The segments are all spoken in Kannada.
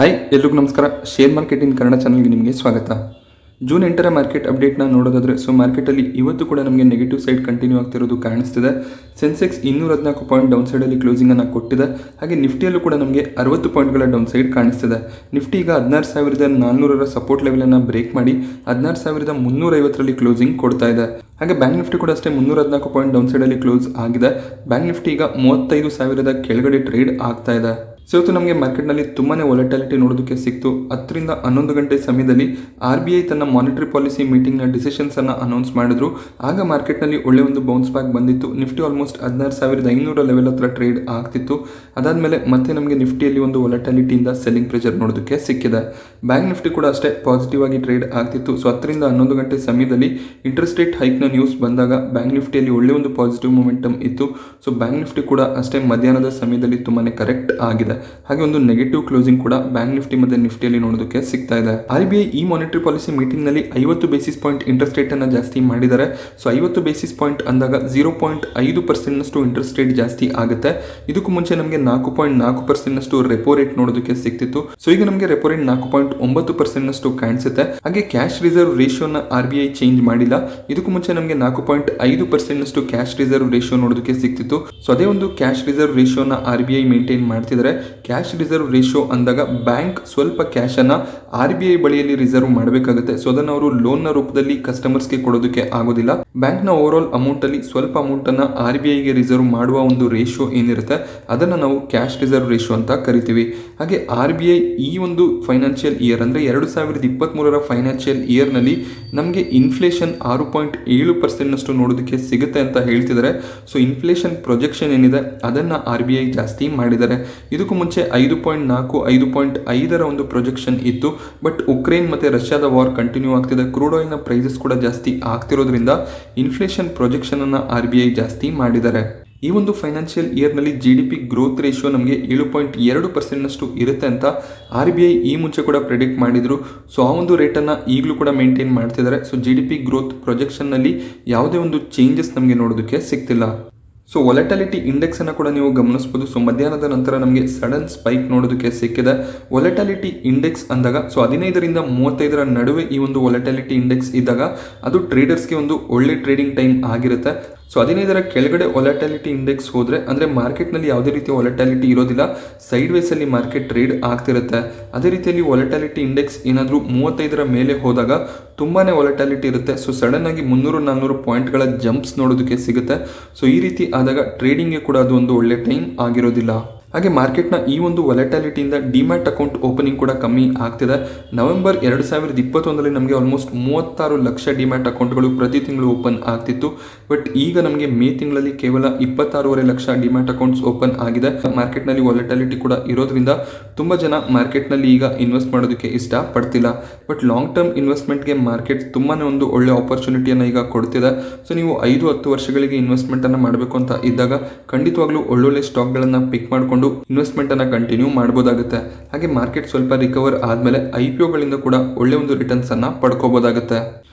ಹಾಯ್ ಎಲ್ರಿಗೂ ನಮಸ್ಕಾರ. ಶೇರ್ ಮಾರ್ಕೆಟ್ ಇನ್ ಕನ್ನಡ ಚಾನಲ್ಗೆ ನಿಮಗೆ ಸ್ವಾಗತ. ಜೂನ್ 8ರ ಮಾರ್ಕೆಟ್ ಅಪ್ಡೇಟ್ನ ನೋಡೋದಾದರೆ ಮಾರ್ಕೆಟಲ್ಲಿ ಇವತ್ತು ಕೂಡ ನಮಗೆ ನೆಗೆಟಿವ್ ಸೈಡ್ ಕಂಟಿನ್ಯೂ ಆಗ್ತಿರೋದು ಕಾಣಿಸ್ತಿದೆ. ಸೆನ್ಸೆಕ್ಸ್ 214 ಪಾಯಿಂಟ್ ಡೌನ್ ಸೈಡಲ್ಲಿ ಕ್ಲೋಸಿಂಗನ್ನು ಕೊಟ್ಟಿದೆ. ಹಾಗೆ ನಿಫ್ಟಿಯಲ್ಲೂ ಕೂಡ ನಮಗೆ 60 ಪಾಯಿಂಟ್ಗಳ ಡೌನ್ ಸೈಡ್ ಕಾಣಿಸ್ತಿದೆ. ನಿಫ್ಟಿ ಈಗ 16,400ರ ಸಪೋರ್ಟ್ ಲೆವೆಲನ್ನು ಬ್ರೇಕ್ ಮಾಡಿ 16,350ರಲ್ಲಿ ಕ್ಲೋಸಿಂಗ್ ಕೊಡ್ತಾ ಇದೆ. ಹಾಗೆ ಬ್ಯಾಂಕ್ ನಿಫ್ಟಿ ಕೂಡ ಅಷ್ಟೇ 314 ಪಾಯಿಂಟ್ ಡೌನ್ ಸೈಡಲ್ಲಿ ಕ್ಲೋಸ್ ಆಗಿದೆ. ಬ್ಯಾಂಕ್ ನಿಫ್ಟಿ ಈಗ 35,000 ಕೆಳಗಡೆ ಟ್ರೇಡ್ ಆಗ್ತಾ ಇದೆ. ಇವತ್ತು ನಮಗೆ ಮಾರ್ಕೆಟ್ನಲ್ಲಿ ತುಂಬಾ ವಾಲಟಾಲಿಟಿ ನೋಡೋದಕ್ಕೆ ಸಿಕ್ತು. 10 ರಿಂದ 11 ಗಂಟೆ ಸಮಯದಲ್ಲಿ RBI ತನ್ನ ಮಾನಿಟರಿ ಪಾಲಿಸಿ ಮೀಟಿಂಗ್ನ ಡಿಸಿಷನ್ಸನ್ನು ಅನೌನ್ಸ್ ಮಾಡಿದ್ರು. ಆಗ ಮಾರ್ಕೆಟ್ನಲ್ಲಿ ಒಳ್ಳೆ ಒಂದು ಬೌನ್ಸ್ ಬ್ಯಾಕ್ ಬಂದಿತ್ತು. ನಿಫ್ಟಿ ಆಲ್ಮೋಸ್ಟ್ 16,500 ಲೆವೆಲ್ ಹತ್ರ ಟ್ರೇಡ್ ಆಗ್ತಿತ್ತು. ಅದಾದಮೇಲೆ ಮತ್ತೆ ನಮಗೆ ನಿಫ್ಟಿಯಲ್ಲಿ ಒಂದು ವಾಲಟಾಲಿಟಿಯಿಂದ ಸೆಲ್ಲಿಂಗ್ ಪ್ರೆಷರ್ ನೋಡೋದಕ್ಕೆ ಸಿಕ್ಕಿದೆ. ಬ್ಯಾಂಕ್ ನಿಫ್ಟಿ ಕೂಡ ಅಷ್ಟೇ ಪಾಸಿಟಿವ್ ಆಗಿ ಟ್ರೇಡ್ ಆಗ್ತಿತ್ತು. 10 ರಿಂದ 11 ಗಂಟೆ ಸಮಯದಲ್ಲಿ ಇಂಟ್ರೆಸ್ಟ್ ರೇಟ್ ಹೈಕ್ನ ನ್ಯೂಸ್ ಬಂದಾಗ ಬ್ಯಾಂಕ್ ನಿಫ್ಟಿಯಲ್ಲಿ ಒಳ್ಳೆ ಒಂದು ಪಾಸಿಟಿವ್ ಮೊಮೆಂಟಮ್ ಇತ್ತು. ಬ್ಯಾಂಕ್ ನಿಫ್ಟಿ ಕೂಡ ಅಷ್ಟೇ ಮಧ್ಯಾಹ್ನದ ಸಮಯದಲ್ಲಿ ತುಂಬಾ ಕರೆಕ್ಟ್ ಆಗಿದೆ. ಹಾಗೆ ಒಂದು ನೆಗೆಟಿವ್ ಕ್ಲೋಸಿಂಗ್ ಕೂಡ ಬ್ಯಾಂಕ್ ನಿಫ್ಟಿ ಮತ್ತು ನಿಫ್ಟಿಯಲ್ಲಿ ನೋಡೋದಕ್ಕೆ ಸಿಗ್ತಾ ಇದೆ. RBI ಈ ಮಾನಿಟರಿ ಪಾಲಿಸಿ ಮೀಟಿಂಗ್ ನಲ್ಲಿ 50 ಬೇಸಿಸ್ ಪಾಯಿಂಟ್ ಇಂಟ್ರೆಸ್ಟ್ ರೇಟ್ ಅನ್ನು ಜಾಸ್ತಿ ಮಾಡಿದ್ದಾರೆ. 50 ಬೇಸಿಸ್ ಪಾಯಿಂಟ್ ಅಂದಾಗ 0.5% ನಷ್ಟು ಇಂಟ್ರೆಸ್ಟ್ ರೇಟ್ ಜಾಸ್ತಿ ಆಗುತ್ತೆ. ಇದಕ್ಕೂ ಮುಂಚೆ ನಮಗೆ 4.4% ನಷ್ಟು ರೆಪೋ ರೇಟ್ ನೋಡೋದಕ್ಕೆ ಸಿಗ್ತಿತ್ತು. ಈಗ ನಮಗೆ ರೆಪೋ ರೇಟ್ 4.9% ನಷ್ಟು ಕಾಣಿಸುತ್ತೆ. ಹಾಗೆ ಕ್ಯಾಶ್ ರಿಸರ್ವ್ ರೇಷಿಯೋನ RBI ಚೇಂಜ್ ಮಾಡಿಲ್ಲ. ಇದಕ್ಕೂ ಮುಂಚೆ ನಮಗೆ 4.5% ನಷ್ಟು ಕ್ಯಾಶ್ ರಿಸರ್ವ್ ರೇಷಿಯೋ ನೋಡೋದಕ್ಕೆ ಸಿಗ್ತಿತ್ತು. ಅದೇ ಒಂದು ಕ್ಯಾಶ್ ರಿಸರ್ವ್ ರೇಷಿಯೋನ RBI ಮೇಂಟೈನ್ ಮಾಡ್ತಿದ್ದಾರೆ. ಕ್ಯಾಶ್ ರಿಸರ್ವ್ ರೇಷಿಯೋ ಅಂದಾಗ ಬ್ಯಾಂಕ್ ಸ್ವಲ್ಪ ಕ್ಯಾಶ್ ಅನ್ನ RBI ಬಳಿಯಲ್ಲಿ ರಿಸರ್ವ್ ಮಾಡಬೇಕಾಗುತ್ತೆ. ಅದನ್ನು ಅವರು ಲೋನ್ ನ ರೂಪದಲ್ಲಿ ಕಸ್ಟಮರ್ಸ್ಗೆ ಕೊಡೋದಕ್ಕೆ ಆಗೋದಿಲ್ಲ. ಬ್ಯಾಂಕ್ ನ ಓವರ್ ಆಲ್ ಅಮೌಂಟ್ ಅಲ್ಲಿ ಸ್ವಲ್ಪ ಅಮೌಂಟ್ ಅನ್ನ RBI ಗೆ ರಿಸರ್ವ್ ಮಾಡುವ ಒಂದು ರೇಷಿಯೋ ಏನಿರುತ್ತೆ ಅದನ್ನ ನಾವು ಕ್ಯಾಶ್ ರಿಸರ್ವ್ ರೇಷಿಯೋ ಅಂತ ಕರಿತೀವಿ. ಹಾಗೆ RBI ಈ ಒಂದು ಫೈನಾನ್ಷಿಯಲ್ ಇಯರ್ ಅಂದ್ರೆ 2023ರ ಫೈನಾನ್ಷಿಯಲ್ ಇಯರ್ ನಲ್ಲಿ ನಮಗೆ ಇನ್ಫ್ಲೇಷನ್ 6.7% ನಷ್ಟು ನೋಡೋದಕ್ಕೆ ಸಿಗುತ್ತೆ ಅಂತ ಹೇಳ್ತಿದ್ದಾರೆ. ಇನ್ಫ್ಲೇಷನ್ ಪ್ರೊಜೆಕ್ಷನ್ ಏನಿದೆ ಅದನ್ನ RBI ಜಾಸ್ತಿ ಮಾಡಿದ್ದಾರೆ. ಇದಕ್ಕೂ ಮುಂಚೆ 5.4-5.5ರ ಒಂದು ಪ್ರೊಜೆಕ್ಷನ್ ಇತ್ತು. ಬಟ್ ಉಕ್ರೇನ್ ಮತ್ತೆ ರಷ್ಯಾದ ವಾರ್ ಕಂಟಿನ್ಯೂ ಆಗ್ತಿದೆ. ಕ್ರೂಡ್ ಆಯಿಲ್ ನ ಪ್ರೈಸಸ್ ಕೂಡ ಜಾಸ್ತಿ ಆಗ್ತಿರೋದ್ರಿಂದ ಇನ್ಫ್ಲೇಷನ್ ಪ್ರೊಜೆಕ್ಷನ್ ಅನ್ನ RBI ಜಾಸ್ತಿ ಮಾಡಿದ್ದಾರೆ. ಈ ಒಂದು ಫೈನಾನ್ಷಿಯಲ್ ಇಯರ್ ನಲ್ಲಿ GDP ಗ್ರೋತ್ ರೇಷಿಯೋ ನಮಗೆ 7.2% ನಷ್ಟು ಇರುತ್ತೆ ಅಂತ RBI ಈ ಮುಂಚೆ ಕೂಡ ಪ್ರೆಡಿಕ್ಟ್ ಮಾಡಿದ್ರು. ಆ ಒಂದು ರೇಟ್ ಅನ್ನ ಈಗಲೂ ಕೂಡ ಮೇಂಟೈನ್ ಮಾಡ್ತಿದ್ದಾರೆ. GDP ಗ್ರೋತ್ ಪ್ರೊಜೆಕ್ಷನ್ ನಲ್ಲಿ ಯಾವುದೇ ಒಂದು ಚೇಂಜಸ್ ನಮಗೆ ನೋಡೋದಕ್ಕೆ ಸಿಗ್ತಿಲ್ಲ. ವಾಲಟಾಲಿಟಿ ಇಂಡೆಕ್ಸ್ ಅನ್ನು ಕೂಡ ನೀವು ಗಮನಿಸಬಹುದು. ಮಧ್ಯಾಹ್ನದ ನಂತರ ನಮಗೆ ಸಡನ್ ಸ್ಪೈಕ್ ನೋಡೋದಕ್ಕೆ ಸಿಕ್ಕಿದೆ. ವಾಲಟಾಲಿಟಿ ಇಂಡೆಕ್ಸ್ ಅಂದಾಗ 15 ರಿಂದ 35ರ ನಡುವೆ ಈ ಒಂದು ವಾಲಟಾಲಿಟಿ ಇಂಡೆಕ್ಸ್ ಇದ್ದಾಗ ಅದು ಟ್ರೇಡರ್ಸ್ಗೆ ಒಂದು ಒಳ್ಳೆ ಟ್ರೇಡಿಂಗ್ ಟೈಮ್ ಆಗಿರುತ್ತೆ. 15ರ ಕೆಳಗಡೆ ವಾಲಟಾಲಿಟಿ ಇಂಡೆಕ್ಸ್ ಹೋದ್ರೆ ಅಂದ್ರೆ ಮಾರ್ಕೆಟ್ ನಲ್ಲಿ ಯಾವುದೇ ರೀತಿಯ ವಾಲಟಾಲಿಟಿ ಇರೋದಿಲ್ಲ, ಸೈಡ್ ವೇಸ್ ಅಲ್ಲಿ ಮಾರ್ಕೆಟ್ ಟ್ರೇಡ್ ಆಗ್ತಿರುತ್ತೆ. ಅದೇ ರೀತಿಯಲ್ಲಿ ವಾಲಟಾಲಿಟಿ ಇಂಡೆಕ್ಸ್ ಏನಾದರೂ 35ರ ಮೇಲೆ ಹೋದಾಗ ತುಂಬಾನೇ ವಾಲಟಾಲಿಟಿ ಇರುತ್ತೆ. ಸಡನ್ ಆಗಿ 300-400 ಪಾಯಿಂಟ್ಗಳ ಜಂಪ್ಸ್ ನೋಡೋದಕ್ಕೆ ಸಿಗುತ್ತೆ. ಈ ರೀತಿ ಆದಾಗ ಟ್ರೇಡಿಂಗ್ಗೆ ಕೂಡ ಅದು ಒಂದು ಒಳ್ಳೆ ಟೈಮ್ ಆಗಿರೋದಿಲ್ಲ. ಹಾಗೆ ಮಾರ್ಕೆಟ್ನ ಈ ಒಂದು ವಾಲಟಾಲಿಟಿಯಿಂದ ಡಿಮ್ಯಾಟ್ ಅಕೌಂಟ್ ಓಪನಿಂಗ್ ಕೂಡ ಕಮ್ಮಿ ಆಗ್ತಿದೆ. ನವೆಂಬರ್ 2021ರಲ್ಲಿ ನಮಗೆ ಆಲ್ಮೋಸ್ಟ್ 36 ಲಕ್ಷ ಡಿಮ್ಯಾಟ್ ಅಕೌಂಟ್ಗಳು ಪ್ರತಿ ತಿಂಗಳು ಓಪನ್ ಆಗ್ತಿತ್ತು. ಬಟ್ ಈಗ ನಮಗೆ ಮೇ ತಿಂಗಳಲ್ಲಿ ಕೇವಲ 26.5 ಲಕ್ಷ ಡಿಮ್ಯಾಟ್ ಅಕೌಂಟ್ಸ್ ಓಪನ್ ಆಗಿದೆ. ಮಾರ್ಕೆಟ್ನಲ್ಲಿ ವಾಲಟಾಲಿಟಿ ಕೂಡ ಇರೋದ್ರಿಂದ ತುಂಬ ಜನ ಮಾರ್ಕೆಟ್ನಲ್ಲಿ ಈಗ ಇನ್ವೆಸ್ಟ್ ಮಾಡೋದಕ್ಕೆ ಇಷ್ಟ ಪಡ್ತಿಲ್ಲ. ಬಟ್ ಲಾಂಗ್ ಟರ್ಮ್ ಇನ್ವೆಸ್ಟ್ಮೆಂಟ್ಗೆ ಮಾರ್ಕೆಟ್ ತುಂಬಾ ಒಂದು ಒಳ್ಳೆ ಆಪರ್ಚುನಿಟಿಯನ್ನು ಈಗ ಕೊಡ್ತಿದೆ. ನೀವು 5-10 ವರ್ಷಗಳಿಗೆ ಇನ್ವೆಸ್ಟ್ಮೆಂಟನ್ನು ಮಾಡಬೇಕು ಅಂತ ಇದ್ದಾಗ ಖಂಡಿತವಾಗ್ಲೂ ಒಳ್ಳೊಳ್ಳೆ ಸ್ಟಾಕ್ಗಳನ್ನು ಪಿಕ್ ಮಾಡಿಕೊಂಡು ಇನ್ವೆಸ್ಟ್ಮೆಂಟ್ ಅನ್ನ ಕಂಟಿನ್ಯೂ ಮಾಡಬಹುದಾಗುತ್ತೆ. ಹಾಗೆ ಮಾರ್ಕೆಟ್ ಸ್ವಲ್ಪ ರಿಕವರ್ ಆದ್ಮೇಲೆ IPO ಗಳಿಂದ ಕೂಡ ಒಳ್ಳೆ ಒಂದು ರಿಟರ್ನ್ಸ್ ಅನ್ನ ಪಡ್ಕೋಬಹುದಾಗುತ್ತೆ.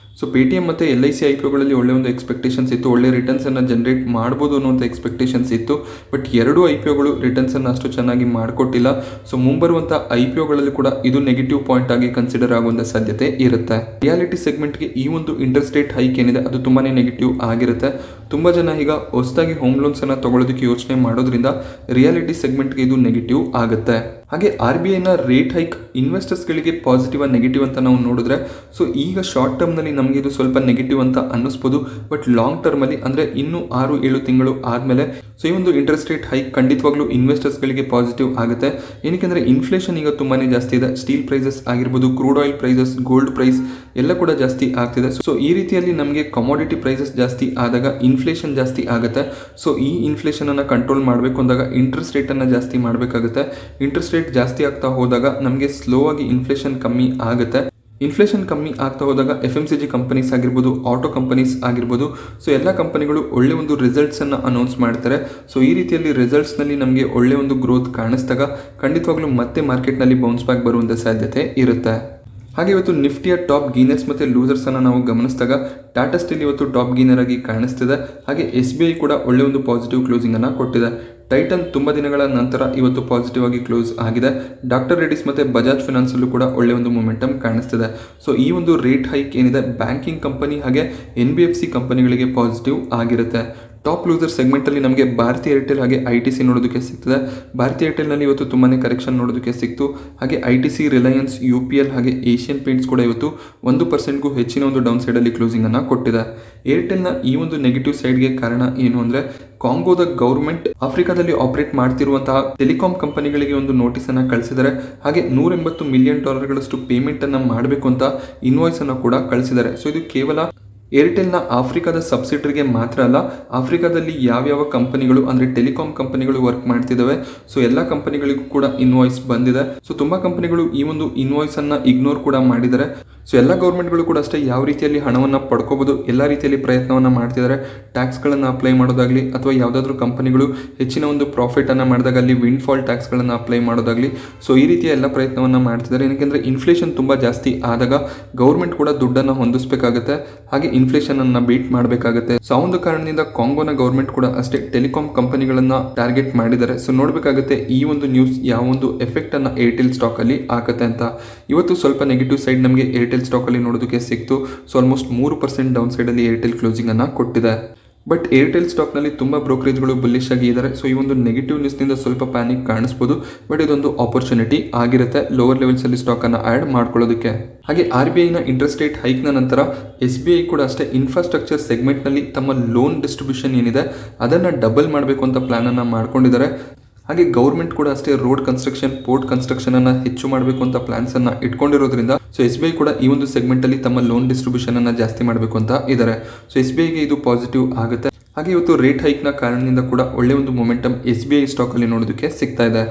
ಪೇಟಿಎಂ ಮತ್ತು LIC IPOಗಳಲ್ಲಿ ಒಳ್ಳೆ ಒಂದು ಎಕ್ಸ್ಪೆಕ್ಟೇಷನ್ಸ್ ಇತ್ತು. ಒಳ್ಳೆ ರಿಟರ್ನ್ಸ್ ಅನ್ನು ಜನರೇಟ್ ಮಾಡ್ಬೋದು ಅನ್ನುವಂಥ ಎಕ್ಸ್ಪೆಕ್ಟೇಷನ್ಸ್ ಇತ್ತು. ಬಟ್ 2 IPOಗಳು ರಿಟರ್ನ್ಸ್ ಅನ್ನು ಅಷ್ಟು ಚೆನ್ನಾಗಿ ಮಾಡಿಕೊಟ್ಟಿಲ್ಲ. ಮುಂಬರುವಂಥ IPOಗಳಲ್ಲಿ ಕೂಡ ಇದು ನೆಗೆಟಿವ್ ಪಾಯಿಂಟ್ ಆಗಿ ಕನ್ಸಿಡರ್ ಆಗುವಂಥ ಸಾಧ್ಯತೆ ಇರುತ್ತೆ. ರಿಯಾಲಿಟಿ ಸೆಗ್ಮೆಂಟ್ಗೆ ಈ ಒಂದು ಇಂಟ್ರೆಸ್ಟ್ ರೇಟ್ ಹೈಕ್ ಏನಿದೆ ಅದು ತುಂಬಾನೇ ನೆಗೆಟಿವ್ ಆಗಿರುತ್ತೆ. ತುಂಬ ಜನ ಈಗ ಹೊಸದಾಗಿ ಹೋಮ್ ಲೋನ್ಸ್ ಅನ್ನು ತಗೊಳ್ಳೋದಕ್ಕೆ ಯೋಚನೆ ಮಾಡೋದ್ರಿಂದ ರಿಯಾಲಿಟಿ ಸೆಗ್ಮೆಂಟ್ಗೆ ಇದು ನೆಗೆಟಿವ್ ಆಗುತ್ತೆ. ಹಾಗೆ RBI ನ ರೇಟ್ ಹೈಕ್ ಇನ್ವೆಸ್ಟರ್ಸ್ಗಳಿಗೆ ಪಾಸಿಟಿವ್ ನೆಗೆಟಿವ್ ಅಂತ ನಾವು ನೋಡಿದ್ರೆ ಈಗ ಶಾರ್ಟ್ ಟರ್ಮ್ನಲ್ಲಿ ನಮಗೆ ಇದು ಸ್ವಲ್ಪ ನೆಗೆಟಿವ್ ಅಂತ ಅನ್ನಿಸ್ಬೋದು. ಬಟ್ ಲಾಂಗ್ ಟರ್ಮಲ್ಲಿ ಅಂದರೆ ಇನ್ನೂ 6-7 ತಿಂಗಳು ಆದಮೇಲೆ ಈ ಒಂದು ಇಂಟ್ರೆಸ್ಟ್ ರೇಟ್ ಹೈಕ್ ಖಂಡಿತವಾಗ್ಲೂ ಇನ್ವೆಸ್ಟರ್ಸ್ಗಳಿಗೆ ಪಾಸಿಟಿವ್ ಆಗುತ್ತೆ. ಏನಕ್ಕೆಂದರೆ ಇನ್ಫ್ಲೇಷನ್ ಈಗ ತುಂಬಾ ಜಾಸ್ತಿ ಇದೆ. ಸ್ಟೀಲ್ ಪ್ರೈಸಸ್ ಆಗಿರ್ಬೋದು, crude oil prices, gold price ಎಲ್ಲ ಕೂಡ ಜಾಸ್ತಿ ಆಗ್ತಿದೆ. ಈ ರೀತಿಯಲ್ಲಿ ನಮಗೆ ಕಮೋಡಿಟಿ ಪ್ರೈಸಸ್ ಜಾಸ್ತಿ ಆದಾಗ ಇನ್ಫ್ಲೇಷನ್ ಜಾಸ್ತಿ ಆಗುತ್ತೆ. ಈ ಇನ್ಫ್ಲೇಷನ್ ಅನ್ನು ಕಂಟ್ರೋಲ್ ಮಾಡಬೇಕು ಅಂದಾಗ ಇಂಟ್ರೆಸ್ಟ್ ರೇಟನ್ನು ಜಾಸ್ತಿ ಮಾಡಬೇಕಾಗುತ್ತೆ. ಇಂಟ್ರೆಸ್ಟ್ ರೇಟ್ ಜಾಸ್ತಿ ಆಗ್ತಾ ಹೋದಾಗ ನಮಗೆ ಸ್ಲೋ ಆಗಿ ಇನ್ಫ್ಲೇಷನ್ ಕಮ್ಮಿ ಆಗುತ್ತೆ. ಇನ್ಫ್ಲೇಷನ್ ಕಮ್ಮಿ ಆಗ್ತಾ ಹೋದಾಗ FMCG ಕಂಪನೀಸ್ ಆಗಿರ್ಬೋದು, ಆಟೋ ಕಂಪನೀಸ್ ಆಗಿರ್ಬೋದು, ಎಲ್ಲ ಕಂಪನಿಗಳು ಒಳ್ಳೆ ಒಂದು ರಿಸಲ್ಟ್ಸ್ ಅನ್ನು ಅನೌನ್ಸ್ ಮಾಡ್ತಾರೆ. ಈ ರೀತಿಯಲ್ಲಿ ರಿಸಲ್ಟ್ಸ್ ನಲ್ಲಿ ನಮಗೆ ಒಳ್ಳೆ ಒಂದು ಗ್ರೋತ್ ಕಾಣಿಸಿದಾಗ ಖಂಡಿತವಾಗ್ಲೂ ಮತ್ತೆ ಮಾರ್ಕೆಟ್ ನಲ್ಲಿ ಬೌನ್ಸ್ ಬ್ಯಾಕ್ ಬರುವಂತ ಸಾಧ್ಯತೆ ಇರುತ್ತೆ. ಹಾಗೆ ಇವತ್ತು ನಿಫ್ಟಿಯ ಟಾಪ್ ಗೀನರ್ಸ್ ಮತ್ತು ಲೂಸರ್ಸ್ ಅನ್ನು ನಾವು ಗಮನಿಸಿದಾಗ ಟಾಟಾ ಸ್ಟೀಲ್ ಇವತ್ತು ಟಾಪ್ ಗೀನರ್ ಆಗಿ ಕಾಣಿಸ್ತಿದೆ. ಹಾಗೆ SBI ಕೂಡ ಒಳ್ಳೆ ಒಂದು ಪಾಸಿಟಿವ್ ಕ್ಲೋಸಿಂಗ್ ಅನ್ನು ಕೊಟ್ಟಿದೆ. ಟೈಟನ್ ತುಂಬ ದಿನಗಳ ನಂತರ ಇವತ್ತು ಪಾಸಿಟಿವ್ ಆಗಿ ಕ್ಲೋಸ್ ಆಗಿದೆ. ಡಾಕ್ಟರ್ ರೆಡ್ಡಿಸ್ ಮತ್ತು ಬಜಾಜ್ ಫಿನಾನ್ಸ್ ಅಲ್ಲೂ ಕೂಡ ಒಳ್ಳೆ ಒಂದು ಮೊಮೆಂಟಮ್ ಕಾಣಿಸ್ತಿದೆ. ಸೊ ಈ ಒಂದು ರೇಟ್ ಹೈಕ್ ಏನಿದೆ ಬ್ಯಾಂಕಿಂಗ್ ಕಂಪನಿ ಹಾಗೆ NBFC ಕಂಪನಿಗಳಿಗೆ ಪಾಸಿಟಿವ್ ಆಗಿರುತ್ತೆ. ಟಾಪ್ ಲೂಸರ್ ಸೆಗ್ಮೆಂಟಲ್ಲಿ ನಮಗೆ ಭಾರತಿ ಏರ್ಟೆಲ್ ಹಾಗೆ ITC ನೋಡೋದಕ್ಕೆ ಸಿಗ್ತದೆ. ಭಾರತಿ ಏರ್ಟೆಲ್ನಲ್ಲಿ ಇವತ್ತು ತುಂಬಾ ಕರೆಕ್ಷನ್ ನೋಡೋದಕ್ಕೆ ಸಿಕ್ತು. ಹಾಗೆ ITC, ರಿಲಯನ್ಸ್, UPL ಹಾಗೆ ಏಷ್ಯನ್ ಪೇಂಟ್ಸ್ ಕೂಡ ಇವತ್ತು 1%ಗೂ ಹೆಚ್ಚಿನ ಒಂದು ಡೌನ್ ಸೈಡಲ್ಲಿ ಕ್ಲೋಸಿಂಗ್ ಅನ್ನು ಕೊಟ್ಟಿದೆ. ಏರ್ಟೆಲ್ನ ಈ ಒಂದು ನೆಗೆಟಿವ್ ಸೈಡ್ಗೆ ಕಾರಣ ಏನು ಅಂದರೆ ಕಾಂಗೋದ ಗೌರ್ಮೆಂಟ್ ಆಫ್ರಿಕಾದಲ್ಲಿ ಆಪರೇಟ್ ಮಾಡ್ತಿರುವಂತಹ ಟೆಲಿಕಾಂ ಕಂಪನಿಗಳಿಗೆ ಒಂದು ನೋಟಿಸ್ ಅನ್ನು ಕಳಿಸಿದ್ದಾರೆ. ಹಾಗೆ $180 ಮಿಲಿಯನ್ ಪೇಮೆಂಟ್ ಅನ್ನು ಮಾಡಬೇಕು ಅಂತ ಇನ್ವಾಯ್ಸ್ ಅನ್ನು ಕೂಡ ಕಳಿಸಿದ್ದಾರೆ. ಸೊ ಇದು ಕೇವಲ ಏರ್ಟೆಲ್ನ ಆಫ್ರಿಕಾದ ಸಬ್ಸಿಡರಿಗೆ ಮಾತ್ರ ಅಲ್ಲ, ಆಫ್ರಿಕಾದಲ್ಲಿ ಯಾವ್ಯಾವ ಕಂಪನಿಗಳು ಅಂದರೆ ಟೆಲಿಕಾಂ ಕಂಪನಿಗಳು ವರ್ಕ್ ಮಾಡ್ತಿದ್ದಾವೆ ಸೊ ಎಲ್ಲ ಕಂಪನಿಗಳಿಗೂ ಕೂಡ ಇನ್ವಾಯ್ಸ್ ಬಂದಿದೆ. ಸೊ ತುಂಬ ಕಂಪನಿಗಳು ಈ ಒಂದು ಇನ್ವಾಯ್ಸ್ ಅನ್ನು ಇಗ್ನೋರ್ ಕೂಡ ಮಾಡಿದ್ದಾರೆ. ಸೊ ಎಲ್ಲ ಗೌರ್ಮೆಂಟ್ಗಳು ಕೂಡ ಅಷ್ಟೇ ಯಾವ ರೀತಿಯಲ್ಲಿ ಹಣವನ್ನು ಪಡ್ಕೋಬಹುದು ಎಲ್ಲ ರೀತಿಯಲ್ಲಿ ಪ್ರಯತ್ನವನ್ನು ಮಾಡ್ತಿದ್ದಾರೆ. ಟ್ಯಾಕ್ಸ್ಗಳನ್ನು ಅಪ್ಲೈ ಮಾಡೋದಾಗಲಿ ಅಥವಾ ಯಾವುದಾದ್ರೂ ಕಂಪನಿಗಳು ಹೆಚ್ಚಿನ ಒಂದು ಪ್ರಾಫಿಟನ್ನು ಮಾಡಿದಾಗ ಅಲ್ಲಿ ವಿಂಡ್ ಫಾಲ್ ಟ್ಯಾಕ್ಸ್ಗಳನ್ನು ಅಪ್ಲೈ ಮಾಡೋದಾಗಲಿ ಸೊ ಈ ರೀತಿಯ ಎಲ್ಲ ಪ್ರಯತ್ನವನ್ನು ಮಾಡ್ತಿದ್ದಾರೆ. ಏನಕ್ಕೆಂದರೆ ಇನ್ಫ್ಲೇಷನ್ ತುಂಬ ಜಾಸ್ತಿ ಆದಾಗ ಗೌರ್ಮೆಂಟ್ ಕೂಡ ದುಡ್ಡನ್ನು ಹೊಂದಿಸಬೇಕಾಗುತ್ತೆ, ಹಾಗೆ ಇನ್ಫ್ಲೇಷನ್ ಅನ್ನು ಬೀಟ್ ಮಾಡಬೇಕಾಗುತ್ತೆ. ಸೊ ಆ ಒಂದು ಕಾರಣದಿಂದ ಕಾಂಗೋನ ಗೌರ್ಮೆಂಟ್ ಕೂಡ ಅಷ್ಟೇ ಟೆಲಿಕಾಂ ಕಂಪನಿಗಳನ್ನ ಟಾರ್ಗೆಟ್ ಮಾಡಿದ್ದಾರೆ. ಸೊ ನೋಡಬೇಕಾಗುತ್ತೆ ಈ ಒಂದು ನ್ಯೂಸ್ ಯಾವ ಒಂದು ಎಫೆಕ್ಟ್ ಅನ್ನ ಏರ್ಟೆಲ್ ಸ್ಟಾಕ್ ಅಲ್ಲಿ ಆಗುತ್ತೆ ಅಂತ. ಇವತ್ತು ಸ್ವಲ್ಪ ನೆಗೆಟಿವ್ ಸೈಡ್ ನಮಗೆ ಏರ್ಟೆಲ್ ಸ್ಟಾಕ್ ಅಲ್ಲಿ ನೋಡೋದಕ್ಕೆ ಸಿಕ್ತು. ಸೊ ಆಲ್ಮೋಸ್ಟ್ 3% ಡೌನ್ ಸೈಡ್ ಅಲ್ಲಿ ಏರ್ಟೆಲ್ ಕ್ಲೋಸಿಂಗ್ ಅನ್ನ ಕೊಟ್ಟಿದೆ. ಬಟ್ ಏರ್ಟೆಲ್ ಸ್ಟಾಕ್ನಲ್ಲಿ ತುಂಬ ಬ್ರೋಕರೇಜ್ಗಳು ಬುಲ್ಲಿಶ್ ಆಗಿ ಇದ್ದಾರೆ. ಸೊ ಈ ಒಂದು ನೆಗೆಟಿವ್ ನ್ಯೂಸ್ನಿಂದ ಸ್ವಲ್ಪ ಪ್ಯಾನಿಕ್ ಕಾಣಿಸ್ಬೋದು, ಬಟ್ ಇದೊಂದು ಆಪರ್ಚುನಿಟಿ ಆಗಿರುತ್ತೆ ಲೋವರ್ ಲೆವೆಲ್ಸಲ್ಲಿ ಸ್ಟಾಕನ್ನು ಆ್ಯಡ್ ಮಾಡ್ಕೊಳ್ಳೋದಕ್ಕೆ. ಹಾಗೆ RBIನ ಇಂಟ್ರೆಸ್ಟ್ ರೇಟ್ ಹೈಕ್ನ ನಂತರ SBI ಕೂಡ ಅಷ್ಟೇ ಇನ್ಫ್ರಾಸ್ಟ್ರಕ್ಚರ್ ಸೆಗ್ಮೆಂಟ್ನಲ್ಲಿ ತಮ್ಮ ಲೋನ್ ಡಿಸ್ಟ್ರಿಬ್ಯೂಷನ್ ಏನಿದೆ ಅದನ್ನು ಡಬಲ್ ಮಾಡಬೇಕು ಅಂತ ಪ್ಲಾನನ್ನು ಮಾಡ್ಕೊಂಡಿದ್ದಾರೆ. ಹಾಗೆ ಗೌರ್ಮೆಂಟ್ ಕೂಡ ಅಷ್ಟೇ ರೋಡ್ ಕನ್ಸ್ಟ್ರಕ್ಷನ್, ಪೋರ್ಟ್ ಕನ್ಸ್ಟ್ರಕ್ಷನ್ ಅನ್ನ ಹೆಚ್ಚು ಮಾಡಬೇಕು ಅಂತ ಪ್ಲಾನ್ಸ್ ಅನ್ನ ಇಟ್ಕೊಂಡಿರೋದ್ರಿಂದ ಸೊ SBI ಕೂಡ ಈ ಒಂದು ಸೆಗ್ಮೆಂಟ್ ಅಲ್ಲಿ ತಮ್ಮ ಲೋನ್ ಡಿಸ್ಟ್ರಿಬ್ಯೂಷನ್ ಅನ್ನ ಜಾಸ್ತಿ ಮಾಡಬೇಕು ಅಂತ ಇದ್ದಾರೆ. ಸೊ SBIಗೆ ಇದು ಪಾಸಿಟಿವ್ ಆಗುತ್ತೆ. ಹಾಗೆ ಇವತ್ತು ರೇಟ್ ಹೈಕ್ನ ಕಾರಣದಿಂದ ಕೂಡ ಒಳ್ಳೆ ಒಂದು ಮೊಮೆಂಟಮ್ SBI ಸ್ಟಾಕ್ ಅಲ್ಲಿ ನೋಡೋದಕ್ಕೆ ಸಿಗ್ತಾ ಇದೆ.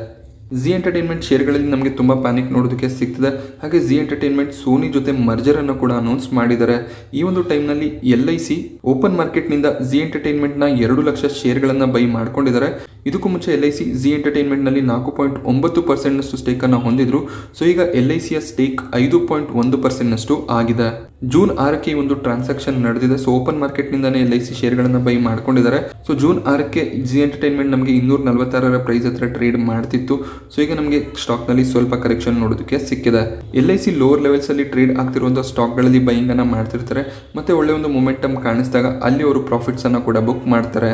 ಜಿ ಎಂಟರ್ಟೈನ್ಮೆಂಟ್ ಶೇರ್ಗಳಲ್ಲಿ ನಮಗೆ ತುಂಬ ಪ್ಯಾನಿಕ್ ನೋಡೋದಕ್ಕೆ ಸಿಗ್ತದೆ. ಹಾಗೆ ಜಿ ಎಂಟರ್ಟೈನ್ಮೆಂಟ್ ಸೋನಿ ಜೊತೆ ಮರ್ಜರ್ ಅನ್ನು ಕೂಡ ಅನೌನ್ಸ್ ಮಾಡಿದ್ದಾರೆ. ಈ ಒಂದು ಟೈಮ್ನಲ್ಲಿ LIC ಓಪನ್ ಮಾರ್ಕೆಟ್ನಿಂದ ಜಿ ಎಂಟರ್ಟೈನ್ಮೆಂಟ್ನ 2 ಲಕ್ಷ ಶೇರ್ಗಳನ್ನು ಬೈ ಮಾಡ್ಕೊಂಡಿದ್ದಾರೆ. ಇದಕ್ಕೂ ಮುಂಚೆ LIC ಜಿ ಎಂಟರ್ಟೈನ್ಮೆಂಟ್ನಲ್ಲಿ 4.9% ಸ್ಟೇಕನ್ನು ಹೊಂದಿದ್ರು. ಸೊ ಈಗ LICಯ ಸ್ಟೇಕ್ 5.1% ಆಗಿದೆ. ಜೂನ್ 6ಕ್ಕೆ ಈ ಒಂದು ಟ್ರಾನ್ಸಾಕ್ಷನ್ ನಡೆದಿದೆ. ಸೊ ಓಪನ್ ಮಾರ್ಕೆಟ್ನಿಂದಾನೇ LIC ಶೇರ್ಗಳನ್ನು ಬೈ ಮಾಡ್ಕೊಂಡಿದ್ದಾರೆ. ಸೊ ಜೂನ್ 6ಕ್ಕೆ ಜಿ ಎಂಟರ್ಟೈನ್ಮೆಂಟ್ ನಮಗೆ 246 ಪ್ರೈಸ್ ಹತ್ರ ಟ್ರೇಡ್ ಮಾಡ್ತಿತ್ತು. ಸೊ ಈಗ ನಮಗೆ ಸ್ಟಾಕ್ನಲ್ಲಿ ಸ್ವಲ್ಪ ಕರೆಕ್ಷನ್ ನೋಡೋದಕ್ಕೆ ಸಿಕ್ಕಿದೆ. LIC ಲೋವರ್ ಲೆವೆಲ್ಸ್ ಅಲ್ಲಿ ಟ್ರೇಡ್ ಆಗ್ತಿರುವಂತಹ ಸ್ಟಾಕ್ಗಳಲ್ಲಿ ಬೈಯಿಂಗ್ ಅನ್ನ ಮಾಡ್ತಿರ್ತಾರೆ. ಮತ್ತೆ ಒಳ್ಳೆ ಒಂದು ಮೊಮೆಂಟಮ್ ಕಾಣಿಸಿದಾಗ ಅಲ್ಲಿ ಅವರು ಪ್ರಾಫಿಟ್ಸ್ ಅನ್ನ ಕೂಡ ಬುಕ್ ಮಾಡ್ತಾರೆ.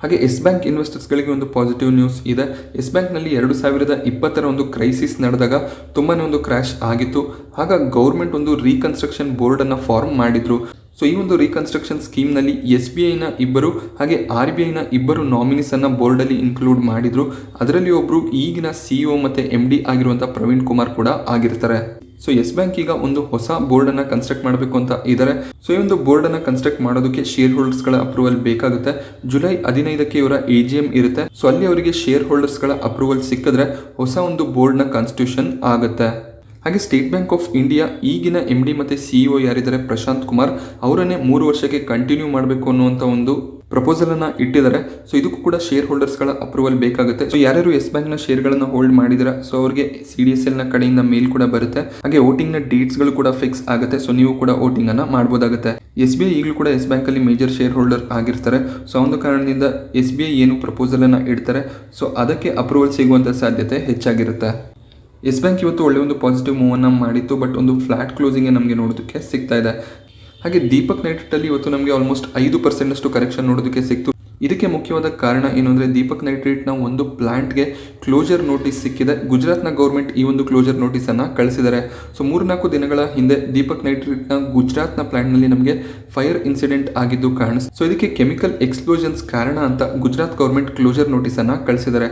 ಹಾಗೆ ಎಸ್ ಬ್ಯಾಂಕ್ ಇನ್ವೆಸ್ಟರ್ಸ್ಗಳಿಗೆ ಒಂದು ಪಾಸಿಟಿವ್ ನ್ಯೂಸ್ ಇದೆ. ಎಸ್ ಬ್ಯಾಂಕ್ನಲ್ಲಿ 2020 ಒಂದು ಕ್ರೈಸಿಸ್ ನಡೆದಾಗ ತುಂಬಾ ಒಂದು ಕ್ರ್ಯಾಶ್ ಆಗಿತ್ತು. ಆಗ ಗೌರ್ಮೆಂಟ್ ಒಂದು ರೀಕನ್ಸ್ಟ್ರಕ್ಷನ್ ಬೋರ್ಡನ್ನು ಫಾರ್ಮ್ ಮಾಡಿದ್ರು. ಸೊ ಈ ಒಂದು ರೀಕನ್ಸ್ಟ್ರಕ್ಷನ್ ಸ್ಕೀಮ್ನಲ್ಲಿ SBIನ ಇಬ್ಬರು ಹಾಗೆ RBIನ ಇಬ್ಬರು ನಾಮಿನೀಸನ್ನು ಬೋರ್ಡಲ್ಲಿ ಇನ್ಕ್ಲೂಡ್ ಮಾಡಿದ್ರು. ಅದರಲ್ಲಿ ಒಬ್ಬರು ಈಗಿನ CEO ಮತ್ತು MD ಆಗಿರುವಂಥ ಪ್ರವೀಣ್ ಕುಮಾರ್ ಕೂಡ ಆಗಿರ್ತಾರೆ. ಸೊ ಎಸ್ ಬ್ಯಾಂಕ್ ಈಗ ಒಂದು ಹೊಸ ಬೋರ್ಡನ್ನು ಕನ್ಸ್ಟ್ರಕ್ಟ್ ಮಾಡಬೇಕು ಅಂತ ಇದ್ದಾರೆ. ಸೊ ಈ ಒಂದು ಬೋರ್ಡನ್ನು ಕನ್ಸ್ಟ್ರಕ್ಟ್ ಮಾಡೋದಕ್ಕೆ ಶೇರ್ ಹೋಲ್ಡರ್ಸ್ಗಳ ಅಪ್ರೂವಲ್ ಬೇಕಾಗುತ್ತೆ. ಜುಲೈ 15ಕ್ಕೆ ಇವರ AGM ಇರುತ್ತೆ. ಸೊ ಅಲ್ಲಿ ಅವರಿಗೆ ಶೇರ್ ಹೋಲ್ಡರ್ಸ್ಗಳ ಅಪ್ರೂವಲ್ ಸಿಕ್ಕಿದ್ರೆ ಹೊಸ ಒಂದು ಬೋರ್ಡ್ನ ಕಾನ್ಸ್ಟಿಟ್ಯೂಷನ್ ಆಗುತ್ತೆ. ಹಾಗೆ ಸ್ಟೇಟ್ ಬ್ಯಾಂಕ್ ಆಫ್ ಇಂಡಿಯಾ ಈಗಿನ MD ಮತ್ತು CEO ಯಾರಿದ್ದಾರೆ ಪ್ರಶಾಂತ್ ಕುಮಾರ್ ಅವರನ್ನೇ 3 ವರ್ಷಕ್ಕೆ ಕಂಟಿನ್ಯೂ ಮಾಡಬೇಕು ಅನ್ನುವಂಥ ಒಂದು ಪ್ರಪೋಸಲ್ ಅನ್ನ ಇಟ್ಟಿದ್ದಾರೆ. ಸೊ ಇದಕ್ಕೂ ಕೂಡ ಶೇರ್ ಹೋಲ್ಡರ್ಸ್ಗಳ ಅಪ್ರೂವಲ್ ಬೇಕಾಗುತ್ತೆ. ಸೊ ಯಾರ್ಯಾರು ಎಸ್ ಬ್ಯಾಂಕ್ನ ಶೇರ್ಗಳನ್ನು ಹೋಲ್ಡ್ ಮಾಡಿದ್ರೆ ಸೊ ಅವರಿಗೆ CDSLನ ಕಡೆಯಿಂದ ಮೇಲ್ ಕೂಡ ಬರುತ್ತೆ. ಹಾಗೆ ವೋಟಿಂಗ್ನ ಡೇಟ್ಸ್ಗಳು ಕೂಡ ಫಿಕ್ಸ್ ಆಗುತ್ತೆ. ಸೊ ನೀವು ಕೂಡ ವೋಟಿಂಗ್ ಅನ್ನ ಮಾಡಬಹುದಾಗುತ್ತೆ. SBI ಈಗಲೂ ಕೂಡ ಎಸ್ ಬ್ಯಾಂಕಲ್ಲಿ ಮೇಜರ್ ಶೇರ್ ಹೋಲ್ಡರ್ ಆಗಿರ್ತಾರೆ. ಸೊ ಒಂದು ಕಾರಣದಿಂದ SBI ಏನು ಪ್ರಪೋಸಲ್ ಅನ್ನ ಇಡ್ತಾರೆ ಸೊ ಅದಕ್ಕೆ ಅಪ್ರೂವಲ್ ಸಿಗುವಂಥ ಸಾಧ್ಯತೆ ಹೆಚ್ಚಾಗಿರುತ್ತೆ. ಎಸ್ ಬ್ಯಾಂಕ್ ಇವತ್ತು ಒಳ್ಳೆ ಒಂದು ಪಾಸಿಟಿವ್ ಮೂವ್ ಅನ್ನು ಮಾಡಿತ್ತು, ಬಟ್ ಒಂದು ಫ್ಲಾಟ್ ಕ್ಲೋಸಿಂಗ್ ನಮಗೆ ನೋಡೋದಕ್ಕೆ ಸಿಗ್ತಾ ಇದೆ. ಹಾಗೆ ದೀಪಕ್ ನೈಟ್ರಿಟ್ ಅಲ್ಲಿ ಇವತ್ತು ನಮಗೆ ಆಲ್ಮೋಸ್ಟ್ 5% ಕರೆಕ್ಷನ್ ನೋಡೋದಕ್ಕೆ ಸಿಕ್ತು. ಇದಕ್ಕೆ ಮುಖ್ಯವಾದ ಕಾರಣ ಏನು ಅಂದರೆ ದೀಪಕ್ ನೈಟ್ರಿಟ್ನ ಒಂದು ಪ್ಲಾಂಟ್ಗೆ ಕ್ಲೋಜರ್ ನೋಟಿಸ್ ಸಿಕ್ಕಿದೆ. ಗುಜರಾತ್ನ ಗೌರ್ಮೆಂಟ್ ಈ ಒಂದು ಕ್ಲೋಜರ್ ನೋಟಿಸನ್ನು ಕಳಿಸಿದ್ದಾರೆ. ಸೊ 3-4 ದಿನಗಳ ಹಿಂದೆ ದೀಪಕ್ ನೈಟ್ರಿಟ್ನ ಗುಜರಾತ್ನ ಪ್ಲಾಂಟ್ನಲ್ಲಿ ನಮಗೆ ಫೈರ್ ಇನ್ಸಿಡೆಂಟ್ ಆಗಿದ್ದು ಕಾಣಿಸ್ತು. ಸೊ ಇದಕ್ಕೆ ಕೆಮಿಕಲ್ ಎಕ್ಸ್ಪ್ಲೋಷನ್ಸ್ ಕಾರಣ ಅಂತ ಗುಜರಾತ್ ಗೌರ್ಮೆಂಟ್ ಕ್ಲೋಜರ್ ನೋಟಿಸನ್ನು ಕಳಿಸಿದ್ದಾರೆ.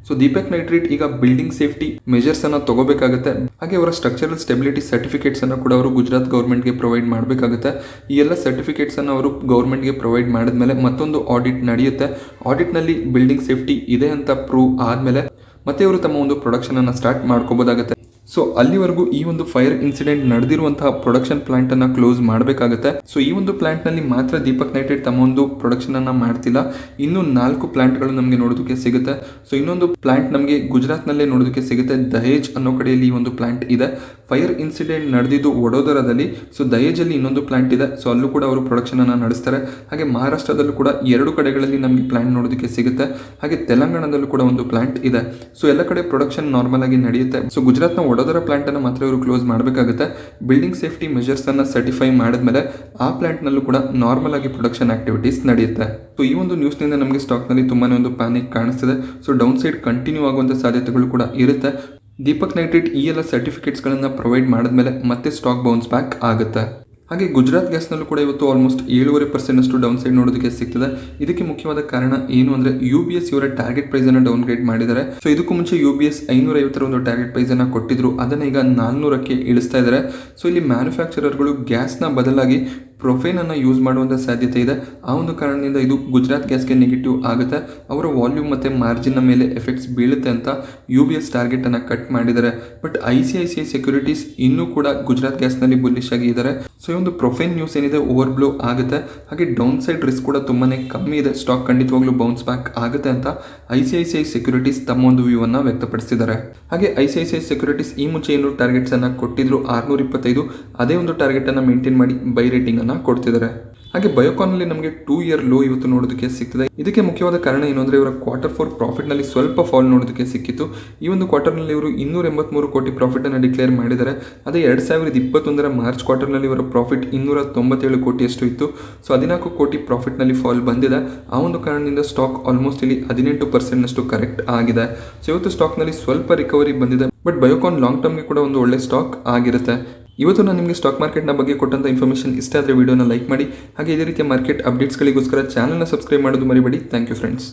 ಸೊ ದೀಪಕ್ ನೈಟ್ರಿಟ್ ಈಗ ಬಿಲ್ಡಿಂಗ್ ಸೇಫ್ಟಿ ಮೆಜರ್ಸ್ ಅನ್ನ ತಗೋಬೇಕಾಗುತ್ತೆ. ಹಾಗೆ ಅವರ ಸ್ಟ್ರಕ್ಚರಲ್ ಸ್ಟೆಬಿಲಿಟಿ ಸರ್ಟಿಫಿಕೇಟ್ಸ್ ಅನ್ನು ಕೂಡ ಅವರು ಗುಜರಾತ್ ಗೌರ್ಮೆಂಟ್ಗೆ ಪ್ರೊವೈಡ್ ಮಾಡಬೇಕಾಗುತ್ತೆ. ಈ ಎಲ್ಲ ಸರ್ಟಿಫಿಕೇಟ್ಸ್ ಅನ್ನು ಅವರು ಗೌರ್ಮೆಂಟ್ಗೆ ಪ್ರೊವೈಡ್ ಮಾಡಿದ್ಮೇಲೆ ಮತ್ತೊಂದು ಆಡಿಟ್ ನಡೆಯುತ್ತೆ. ಆಡಿಟ್ನಲ್ಲಿ ಬಿಲ್ಡಿಂಗ್ ಸೇಫ್ಟಿ ಇದೆ ಅಂತ ಪ್ರೂವ್ ಆದಮೇಲೆ ಮತ್ತೆ ಅವರು ತಮ್ಮ ಒಂದು ಪ್ರೊಡಕ್ಷನ್ ಅನ್ನು ಸ್ಟಾರ್ಟ್ ಮಾಡ್ಕೋಬಹುದಾಗುತ್ತೆ. ಸೊ ಅಲ್ಲಿವರೆಗೂ ಈ ಒಂದು ಫೈರ್ ಇನ್ಸಿಡೆಂಟ್ ನಡೆದಿರುವಂತಹ ಪ್ರೊಡಕ್ಷನ್ ಪ್ಲಾಂಟ್ ಅನ್ನ ಕ್ಲೋಸ್ ಮಾಡಬೇಕಾಗುತ್ತೆ. ಸೊ ಈ ಒಂದು ಪ್ಲಾಂಟ್ ನಲ್ಲಿ ಮಾತ್ರ ದೀಪಕ್ ನೈಟ್ರೇಟ್ ತಮ್ಮ ಒಂದು ಪ್ರೊಡಕ್ಷನ್ ಅನ್ನ ಮಾಡ್ತಿಲ್ಲ, ಇನ್ನು 4 ಪ್ಲಾಂಟ್ಗಳು ನಮಗೆ ನೋಡೋದಕ್ಕೆ ಸಿಗುತ್ತೆ. ಸೊ ಇನ್ನೊಂದು ಪ್ಲಾಂಟ್ ನಮಗೆ ಗುಜರಾತ್ ನಲ್ಲೇ ನೋಡೋದಕ್ಕೆ ಸಿಗುತ್ತೆ, ದಹೇಜ್ ಅನ್ನೋ ಕಡೆಯಲ್ಲಿ ಈ ಒಂದು ಪ್ಲಾಂಟ್ ಇದೆ. ಫೈರ್ ಇನ್ಸಿಡೆಂಟ್ ನಡೆದಿದ್ದು ವಡೋದರದಲ್ಲಿ, ಸೊ ದಹೇಜ್ ಅಲ್ಲಿ ಇನ್ನೊಂದು ಪ್ಲಾಂಟ್ ಇದೆ, ಸೊ ಅಲ್ಲೂ ಕೂಡ ಅವರು ಪ್ರೊಡಕ್ಷನ್ ಅನ್ನ ನಡೆಸ್ತಾರೆ. ಹಾಗೆ ಮಹಾರಾಷ್ಟ್ರದಲ್ಲೂ ಕೂಡ 2 ಕಡೆಗಳಲ್ಲಿ ನಮಗೆ ಪ್ಲಾಂಟ್ ನೋಡೋದಕ್ಕೆ ಸಿಗುತ್ತೆ. ಹಾಗೆ ತೆಲಂಗಾಣದಲ್ಲೂ ಕೂಡ ಒಂದು ಪ್ಲಾಂಟ್ ಇದೆ. ಸೊ ಎಲ್ಲ ಕಡೆ ಪ್ರೊಡಕ್ಷನ್ ನಾರ್ಮಲ್ ಆಗಿ ನಡೆಯುತ್ತೆ. ಸೊ ಗುಜರಾತ್ನ ವಡೋದರ ಪ್ಲಾಂಟ್ ಅನ್ನು ಮಾತ್ರ ಇವರು ಕ್ಲೋಸ್ ಮಾಡಬೇಕಾಗುತ್ತೆ. ಬಿಲ್ಡಿಂಗ್ ಸೇಫ್ಟಿ ಮೆಜರ್ಸ್ ಅನ್ನ ಸರ್ಟಿಫೈ ಮಾಡಿದ್ಮೇಲೆ ಆ ಪ್ಲಾಂಟ್ ನಲ್ಲೂ ಕೂಡ ನಾರ್ಮಲ್ ಆಗಿ ಪ್ರೊಡಕ್ಷನ್ ಆಕ್ಟಿವಿಟೀಸ್ ನಡೆಯುತ್ತೆ. ಸೊ ಈ ಒಂದು ನ್ಯೂಸ್ ನಿಂದ ನಮಗೆ ಸ್ಟಾಕ್ ನಲ್ಲಿ ತುಂಬಾನೇ ಒಂದು ಪ್ಯಾನಿಕ್ ಕಾಣಿಸ್ತಿದೆ. ಸೊ ಡೌನ್ ಸೈಡ್ ಕಂಟಿನ್ಯೂ ಆಗುವಂತ ಸಾಧ್ಯತೆಗಳು ಕೂಡ ಇರುತ್ತೆ. ದೀಪಕ್ ನೈಟ್ರೇಟ್ ಈ ಎಲ್ಲ ಸರ್ಟಿಫಿಕೇಟ್ಸ್ ಗಳನ್ನ ಪ್ರೊವೈಡ್ ಮಾಡಿದ್ಮೇಲೆ ಮತ್ತೆ ಸ್ಟಾಕ್ ಬೌನ್ಸ್ ಬ್ಯಾಕ್ ಆಗುತ್ತೆ. ಹಾಗೆ ಗುಜರಾತ್ ಗ್ಯಾಸ್ನಲ್ಲೂ ಕೂಡ ಇವತ್ತು ಆಲ್ಮೋಸ್ಟ್ 7.5% ಅಷ್ಟು ಡೌನ್ ಸೈಡ್ ನೋಡೋದಕ್ಕೆ ಸಿಗ್ತದೆ. ಇದಕ್ಕೆ ಮುಖ್ಯವಾದ ಕಾರಣ ಏನು ಅಂದ್ರೆ UBS ಇವರ ಟಾರ್ಗೆಟ್ ಪ್ರೈಸ್ ಅನ್ನು ಡೌನ್ ಗ್ರೇಡ್ ಮಾಡಿದ್ದಾರೆ. ಸೊ ಇದಕ್ಕೂ ಮುಂಚೆ UBS 550 ಒಂದು ಟಾರ್ಗೆಟ್ ಪ್ರೈಸ್ ಅನ್ನ ಕೊಟ್ಟಿದ್ರು, ಅದನ್ನ ಈಗ 400ಕ್ಕೆ ಇಳಿಸ್ತಾ ಇದ್ದಾರೆ. ಸೊ ಇಲ್ಲಿ ಮ್ಯಾನುಫ್ಯಾಕ್ಚರರ್ಗಳು ಗ್ಯಾಸ್ನ ಬದಲಾಗಿ ಪ್ರೊಫೇನ್ ಅನ್ನ ಯೂಸ್ ಮಾಡುವಂತ ಸಾಧ್ಯತೆ ಇದೆ. ಆ ಒಂದು ಕಾರಣದಿಂದ ಇದು ಗುಜರಾತ್ ಗ್ಯಾಸ್ಗೆ ನೆಗೆಟಿವ್ ಆಗುತ್ತೆ. ಅವರ ವಾಲ್ಯೂಮ್ ಮತ್ತೆ ಮಾರ್ಜಿನ್ ಮೇಲೆ ಎಫೆಕ್ಟ್ಸ್ ಬೀಳುತ್ತೆ ಅಂತ UBS ಟಾರ್ಗೆಟ್ ಅನ್ನ ಕಟ್ ಮಾಡಿದ್ದಾರೆ. ಬಟ್ ICICI ಸೆಕ್ಯೂರಿಟೀಸ್ ಇನ್ನೂ ಕೂಡ ಗುಜರಾತ್ ಗ್ಯಾಸ್ ನಲ್ಲಿ ಬುಲ್ಲಿಶ್ ಆಗಿ ಇದ್ದಾರೆ. ಸೊ ಈ ಒಂದು ಪ್ರೊಫೇನ್ ನ್ಯೂಸ್ ಏನಿದೆ ಓವರ್ ಬ್ಲೋ ಆಗುತ್ತೆ. ಹಾಗೆ ಡೌನ್ ಸೈಡ್ ರಿಸ್ಕ್ ಕೂಡ ತುಂಬಾನೇ ಕಮ್ಮಿ ಇದೆ, ಸ್ಟಾಕ್ ಖಂಡಿತವಾಗ್ಲೂ ಬೌನ್ಸ್ ಬ್ಯಾಕ್ ಆಗುತ್ತೆ ಅಂತ ICICI ಸೆಕ್ಯೂರಿಟೀಸ್ ತಮ್ಮ ಒಂದು ವ್ಯೂ ಅನ್ನ ವ್ಯಕ್ತಪಡಿಸಿದ್ದಾರೆ. ಹಾಗೆ ICICI ಸೆಕ್ಯೂರಿಟೀಸ್ ಈ ಮುಂಚೆ ಏನು ಟಾರ್ಗೆಟ್ಸ್ ಅನ್ನ ಕೊಟ್ಟಿದ್ರು 625, ಅದೇ ಒಂದು ಟಾರ್ಗೆಟ್ ಅನ್ನ ಮೇಂಟೈನ್ ಮಾಡಿ ಬೈ ರೇಟಿಂಗ್ ಅನ್ನ ಕೊಡ್ತಿದ್ದಾರೆ. ಹಾಗೆ ಬಯೋಕಾನ್ ನಲ್ಲಿ ನಮಗೆ 2 ಇಯರ್ ಲೋ ಇವತ್ತು ನೋಡೋದಕ್ಕೆ ಸಿಗ್ತದೆ. ಇದಕ್ಕೆ ಮುಖ್ಯವಾದ ಕಾರಣ ಏನು ಅಂದ್ರೆ ಇವರ Q4 ಪ್ರಾಫಿಟ್ ನಲ್ಲಿ ಸ್ವಲ್ಪ ಫಾಲ್ ನೋಡೋದಕ್ಕೆ ಸಿಕ್ಕಿತ್ತು. ಈ ಒಂದು ಕ್ವಾರ್ಟರ್ ನಲ್ಲಿ ಇವರು 283 ಕೋಟಿ ಪ್ರಾಫಿಟ್ ಅನ್ನು ಡಿಕ್ಲೇರ್ ಮಾಡಿದ್ದಾರೆ. ಅದೇ 2021ರ ಮಾರ್ಚ್ ಕ್ವಾರ್ಟರ್ ನಲ್ಲಿ ಇವರ ಪ್ರಾಫಿಟ್ 297 ಕೋಟಿಯಷ್ಟು ಇತ್ತು. ಸೊ 14 ಕೋಟಿ ಪ್ರಾಫಿಟ್ ನಲ್ಲಿ ಫಾಲ್ ಬಂದಿದೆ. ಆ ಒಂದು ಕಾರಣದಿಂದ ಸ್ಟಾಕ್ ಆಲ್ಮೋಸ್ಟ್ ಇಲ್ಲಿ 18% ನಷ್ಟು ಕರೆಕ್ಟ್ ಆಗಿದೆ. ಸೊ ಇವತ್ತು ಸ್ಟಾಕ್ ನಲ್ಲಿ ಸ್ವಲ್ಪ ರಿಕವರಿ ಬಂದಿದೆ. ಬಟ್ ಬಯೋಕಾನ್ ಲಾಂಗ್ ಟರ್ಮ್ಗೆ ಕೂಡ ಒಂದು ಒಳ್ಳೆ ಸ್ಟಾಕ್ ಆಗಿರುತ್ತೆ. ಇವತ್ತು ನಾನು ನಿಮಗೆ ಸ್ಟಾಕ್ ಮಾರ್ಕೆಟ್ನ ಬಗ್ಗೆ ಕೊಟ್ಟಂತ ಇನ್ಫಾರ್ಮೇಷನ್ ಇಷ್ಟ ಆದರೆ ವಿಡಿಯೋನ ಲೈಕ್ ಮಾಡಿ. ಹಾಗೆ ಇದೇ ರೀತಿಯ ಮಾರ್ಕೆಟ್ ಅಪ್ಡೇಟ್ಸ್ಗಳಿಗೋಸ್ಕರ ಚಾನಲ್ನ ಸಬ್ಸ್ಕ್ರೈಬ್ ಮಾಡೋದು ಮರಿಬೇಡಿ. Thank you friends.